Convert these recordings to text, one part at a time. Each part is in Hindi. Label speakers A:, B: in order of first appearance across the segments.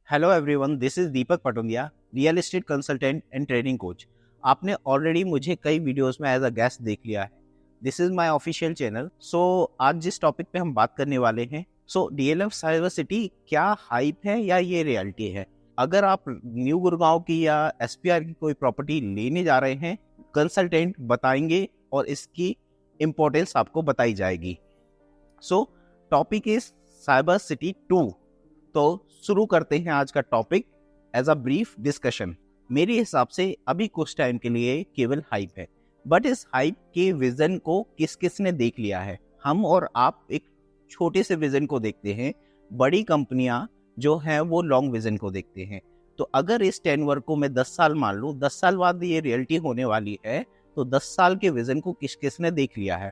A: Hello everyone, this is Deepak Patodia, real estate consultant and training coach. आपने ऑलरेडी मुझे कई वीडियोस में एज अ गेस्ट देख लिया है। This is my official channel. So आज जिस टॉपिक पे हम बात करने वाले हैं, डीएलएफ साइबर सिटी क्या हाइप है या ये रियलिटी है। अगर आप न्यू गुड़गांव की या एसपीआर की कोई प्रॉपर्टी लेने जा रहे हैं, कंसल्टेंट बताएंगे और इसकी इम्पोर्टेंस आपको बताई जाएगी। Topic is Cyber City 2। तो शुरू करते हैं आज का topic as a brief discussion. मेरे हिसाब से अभी कुछ टाइम के लिए केवल हाइप है, बट इस हाइप के विजन को किस किस ने देख लिया है। हम और आप एक छोटे से विजन को देखते हैं, बड़ी कंपनियां जो हैं वो लॉन्ग विजन को देखते हैं। तो अगर इस टेनवर को मैं 10 साल मान लूँ, 10 साल बाद ये रियलिटी होने वाली है, तो 10 साल के विजन को किस किस ने देख लिया है।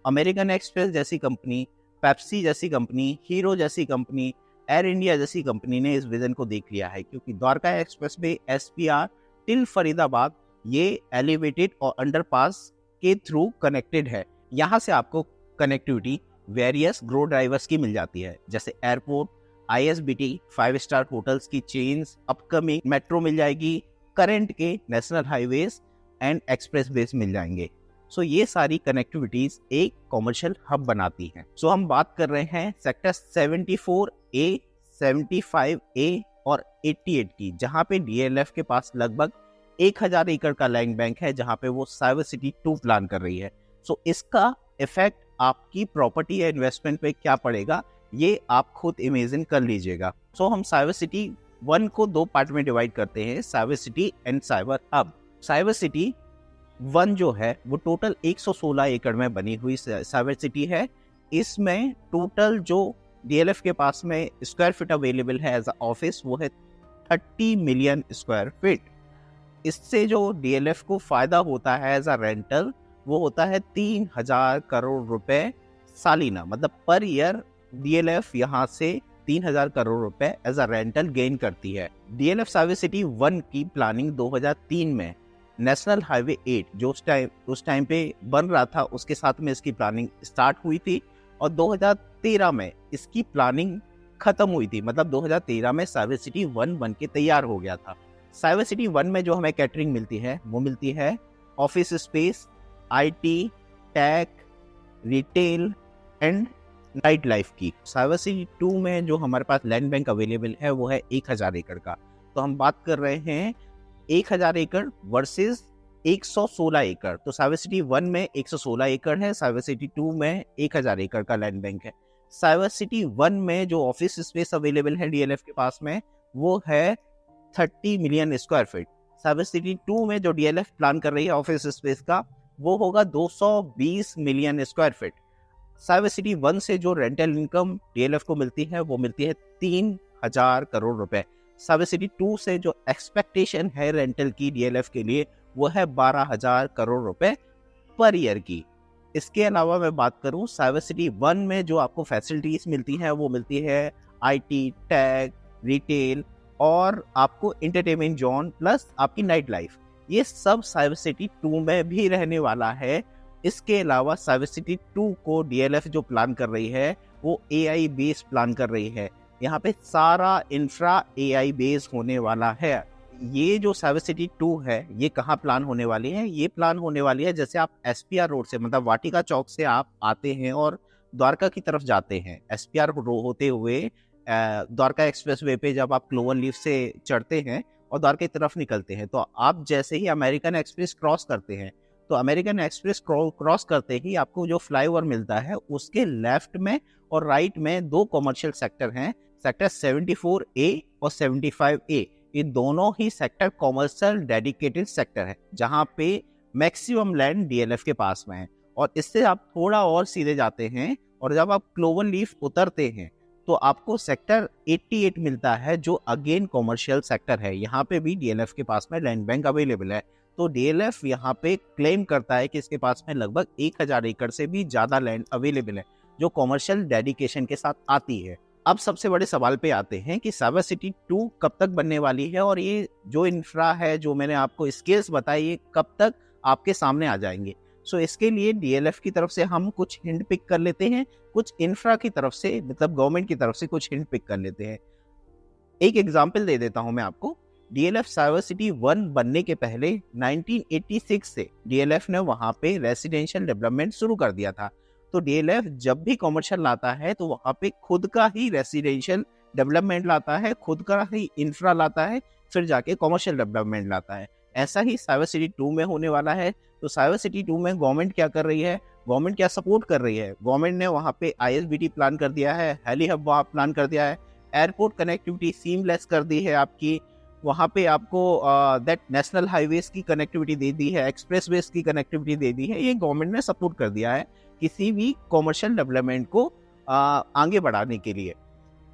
A: अमेरिकन एक्सप्रेस जैसी कंपनी, पेप्सी जैसी कंपनी, हीरो जैसी कंपनी, एयर इंडिया जैसी कंपनी ने इस विजन को देख लिया है, क्योंकि Dwarka express way SPR till Faridabad ये एलिवेटेड और अंडरपास के थ्रू कनेक्टेड है। यहाँ से आपको कनेक्टिविटी वेरियस ग्रो ड्राइवर्स की मिल जाती है, जैसे एयरपोर्ट, आईएसबीटी, 5 स्टार होटल्स की चेन्स, अपकमिंग मेट्रो मिल जाएगी, करंट के नेशनल हाईवेज एंड एक्सप्रेसवेज मिल जाएंगे। ये सारी कनेक्टिविटीज एक कॉमर्शियल हब बनाती हैं। हम बात कर रहे हैं सेक्टर 74A, 75A और 88 की, जहां पे डीएलएफ के पास लगभग 1000 एकड़ का लैंड बैंक है, जहां पे वो साइबर सिटी 2 प्लान कर रही है। इसका इफेक्ट आपकी प्रॉपर्टी या इन्वेस्टमेंट पे क्या पड़ेगा, ये आप खुद इमेजिन कर लीजिएगा। हम साइबर सिटी 1 को 2 पार्ट में डिवाइड करते हैं, cyber city and cyber hub. Cyber city 1 जो है वो टोटल 116 एकड़ में बनी हुई साइबर सिटी है। इसमें टोटल जो डीएलएफ के पास में स्क्वायर फीट अवेलेबल है एज ऑफिस, वो है 30 मिलियन स्क्वायर फीट। इससे जो डीएलएफ को फायदा होता है एज अ रेंटल, वो होता है 3000 करोड़ रुपए सालाना, मतलब पर ईयर डीएलएफ यहाँ से 3000 करोड़ रुपए एज अ रेंटल गेन करती है। डीएलएफ साइबर सिटी 1 की प्लानिंग 2003 में नेशनल हाईवे 8 जो उस टाइम पे बन रहा था, उसके साथ में इसकी प्लानिंग स्टार्ट हुई थी और 2013 में इसकी प्लानिंग खत्म हुई थी। मतलब 2013 में साइबर सिटी 1 बन के तैयार हो गया था। साइबर सिटी 1 में जो हमें कैटरिंग मिलती है, वो मिलती है office space, IT, tech, retail and night life की। साइबर सिटी 2 में जो हमारे पास लैंड बैंक अवेलेबल है, वो है 1000 एकड़ का। तो हम बात कर रहे हैं 1000 एकड़ वर्सेस 116 एकड़। तो साइबर सिटी 1 में 116 एकड़ है, साइबर सिटी 2 में 1000 एकड़ का लैंड बैंक है। साइबर सिटी 1 में जो ऑफिस स्पेस अवेलेबल है डीएलएफ के पास में, वो है 30 million square feet. Cyber City 2 में जो डीएलएफ प्लान कर रही है ऑफिस स्पेस का, वो होगा 220 million square feet. Cyber city 1 से जो रेंटल इनकम डीएलएफ को मिलती है, वो मिलती है 3000 करोड़ रुपए। साइबर सिटी 2 से जो एक्सपेक्टेशन है रेंटल की डीएलएफ के लिए, वो है 12000 करोड़ रुपए पर ईयर की। इसके अलावा मैं बात करूं, साइबर सिटी 1 में जो आपको फैसिलिटीज मिलती हैं, वो मिलती है आईटी, टेक, रिटेल और आपको एंटरटेनमेंट जोन प्लस आपकी नाइट लाइफ। ये सब साइबर सिटी 2 में भी रहने वाला है। इसके अलावा साइबर सिटी 2 को डीएलएफ जो प्लान कर रही है, वो एआई बेस्ड प्लान कर रही है। यहाँ पे सारा इंफ्रा एआई बेस होने वाला है। ये जो साइबर सिटी 2 है, ये कहाँ प्लान होने वाली है? ये प्लान होने वाली है जैसे आप एसपीआर रोड से, मतलब वाटिका चौक से आप आते हैं और द्वारका की तरफ जाते हैं, एसपीआर होते हुए द्वारका एक्सप्रेस वे पे जब आप क्लोवर लीफ से चढ़ते हैं और द्वारका की तरफ निकलते हैं, तो आप जैसे ही अमेरिकन एक्सप्रेस क्रॉस करते हैं, तो अमेरिकन एक्सप्रेस क्रॉस करते ही आपको जो फ्लाईओवर मिलता है, उसके लेफ्ट में और राइट में 2 कॉमर्शियल सेक्टर हैं, सेक्टर 74A और 75A। ये दोनों ही सेक्टर कॉमर्शियल डेडिकेटेड सेक्टर है, जहां पे मैक्सिमम लैंड डीएलएफ के पास में है। और इससे आप थोड़ा और सीधे जाते हैं और जब आप क्लोवर लीफ उतरते हैं, तो आपको सेक्टर 88 मिलता है, जो अगेन कॉमर्शियल सेक्टर है। यहाँ पे भी डीएलएफ के पास में लैंड बैंक अवेलेबल है। तो डीएलएफ यहाँ पे क्लेम करता है कि इसके पास में लगभग 1000 एकड़ से भी ज्यादा लैंड अवेलेबल है, जो कॉमर्शियल डेडिकेशन के साथ आती है। अब सबसे बड़े सवाल पे आते हैं कि साइबर सिटी 2 कब तक बनने वाली है, और ये जो इंफ्रा है, जो मैंने आपको स्केल्स बताई, ये कब तक आपके सामने आ जाएंगे। इसके लिए डीएलएफ की तरफ से हम कुछ हिंट पिक कर लेते हैं, कुछ इंफ्रा की तरफ से, मतलब गवर्नमेंट की तरफ से कुछ हिंट पिक कर लेते हैं। एक एग्जाम्पल दे देता हूं मैं आपको। डीएलएफ साइबर सिटी 1 बनने के पहले 1986 से डीएलएफ ने वहां पे रेसिडेंशियल डेवलपमेंट शुरू कर दिया था। तो डीएलएफ जब भी कमर्शियल लाता है तो वहां पे खुद का ही रेसिडेंशियल डेवलपमेंट लाता है, खुद का ही इंफ्रा लाता है, फिर जाके कमर्शियल डेवलपमेंट लाता है। ऐसा ही साइबर सिटी 2 में होने वाला है। तो साइबर सिटी 2 में गवर्नमेंट क्या कर रही है, गवर्नमेंट क्या सपोर्ट कर रही है, गवर्नमेंट ने वहाँ पे आईएसबीटी प्लान कर दिया है, हेली हब वहाँ प्लान कर दिया है, एयरपोर्ट कनेक्टिविटी सीमलेस कर दी है आपकी, वहाँ पे आपको दैट नेशनल हाईवेज की कनेक्टिविटी दे दी है, एक्सप्रेसवेज की कनेक्टिविटी दे दी है। ये गवर्नमेंट ने सपोर्ट कर दिया है किसी भी कॉमर्शियल डेवलपमेंट को आगे बढ़ाने के लिए।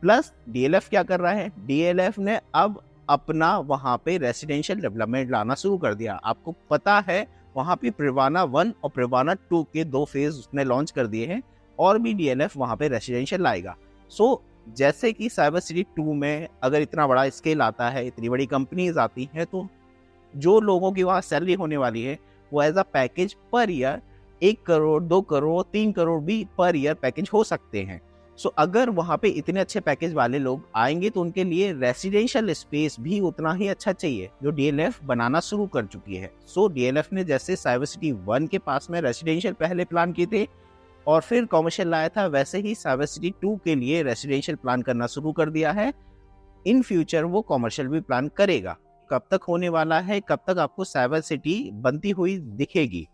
A: प्लस डीएलएफ क्या कर रहा है, डीएलएफ ने अब अपना वहाँ पे रेसिडेंशियल डेवलपमेंट लाना शुरू कर दिया। आपको पता है वहाँ पे प्रिवाना 1 और प्रिवाना 2 के 2 फेज उसने लॉन्च कर दिए हैं, और भी डीएलएफ वहाँ पे रेसिडेंशियल लाएगा। सो जैसे कि साइबर सिटी 2 में अगर इतना बड़ा स्केल आता है, इतनी बड़ी कंपनीज आती हैं, तो जो लोगों की वहाँ सैलरी होने वाली है वो as a package per year 1 crore 2 crore 3 crore भी पर ईयर पैकेज हो सकते हैं। सो अगर वहाँ पे इतने अच्छे पैकेज वाले लोग आएंगे तो उनके लिए रेसिडेंशियल स्पेस भी उतना ही अच्छा चाहिए जो डीएलएफ बनाना शुरू कर चुकी है। सो डीएलएफ ने जैसे साइबर सिटी 1 के पास में रेसिडेंशियल पहले प्लान किए थे और फिर कॉमर्शियल लाया था, वैसे ही साइबर सिटी 2 के लिए रेसिडेंशियल प्लान करना शुरू कर दिया है। इन फ्यूचर वो कॉमर्शियल भी प्लान करेगा। कब तक होने वाला है, कब तक आपको साइबर सिटी बनती हुई दिखेगी?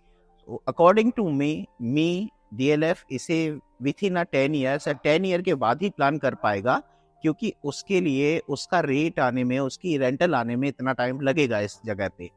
A: अकॉर्डिंग टू मी डीएलएफ इसे विथ इन 10 ईयर्स 10 ईयर के बाद ही प्लान कर पाएगा, क्योंकि उसके लिए उसका रेट आने में, उसकी रेंटल आने में इतना टाइम लगेगा। इस जगह पे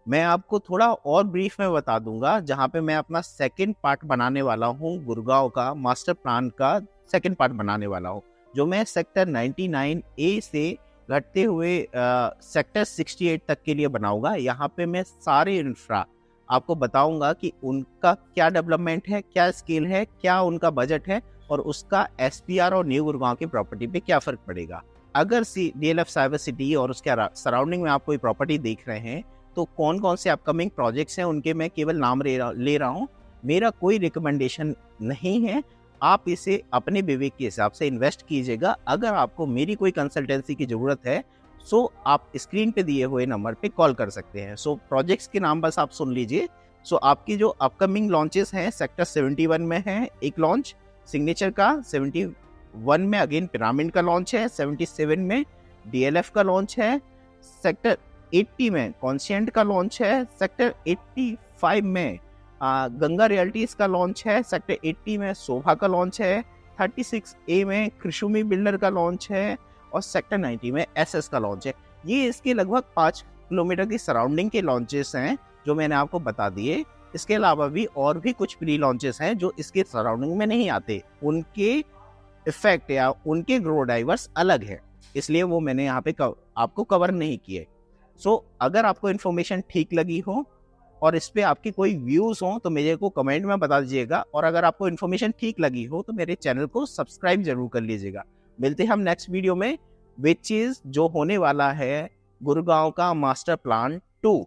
A: मैं आपको थोड़ा और ब्रीफ में बता दूंगा, जहां पे मैं अपना सेकंड पार्ट बनाने वाला हूं, गुड़गांव का मास्टर प्लान का सेकंड पार्ट बनाने वाला हूं, जो मैं सेक्टर 99A से घटते हुए सेक्टर 68 तक के लिए बनाऊंगा। यहाँ पे मैं सारे इंफ्रा आपको बताऊंगा कि उनका क्या डेवलपमेंट है, क्या स्केल है, क्या उनका बजट है, और उसका एसपीआर और न्यू गुड़गांव की प्रॉपर्टी पे क्या फर्क पड़ेगा। अगर डीएलएफ साइबर सिटी और उसके सराउंडिंग में आप कोई प्रॉपर्टी देख रहे हैं तो कौन कौन से अपकमिंग प्रोजेक्ट्स हैं उनके मैं केवल नाम ले रहा हूँ। मेरा कोई रिकमेंडेशन नहीं है, आप इसे अपने विवेक के हिसाब से इन्वेस्ट कीजिएगा। अगर आपको मेरी कोई कंसल्टेंसी की ज़रूरत है सो आप स्क्रीन पे दिए हुए नंबर पे कॉल कर सकते हैं। सो प्रोजेक्ट्स के नाम बस आप सुन लीजिए। सो आपकी जो अपकमिंग लॉन्चेस हैं, सेक्टर 71 में है एक लॉन्च सिग्नेचर का, 71 में अगेन पिरामिड का लॉन्च है, 77 में डीएलएफ का लॉन्च है, सेक्टर 80 में कॉन्शियंट का लॉन्च है, सेक्टर 85 में गंगा रियल्टीज का लॉन्च है, सेक्टर 80 में शोभा का लॉन्च है, 36A में कृषुमी बिल्डर का लॉन्च है, और सेक्टर 90 में एसएस का लॉन्च है। ये इसके लगभग 5 किलोमीटर की सराउंडिंग के लॉन्चेस हैं जो मैंने आपको बता दिए। इसके अलावा भी और भी कुछ प्री लॉन्चेस हैं जो इसके सराउंडिंग में नहीं आते, उनके इफेक्ट या उनके ग्रो ड्राइवर्स अलग है, इसलिए वो मैंने यहाँ पे आपको कवर नहीं किए। सो अगर आपको इन्फॉर्मेशन ठीक लगी हो और इस पे आपके कोई व्यूज हो तो मेरे को कमेंट में बता दीजिएगा, और अगर आपको इन्फॉर्मेशन ठीक लगी हो तो मेरे चैनल को सब्सक्राइब जरूर कर लीजिएगा। मिलते हैं हम नेक्स्ट वीडियो में, विच इज जो होने वाला है गुड़गांव का मास्टर प्लान 2।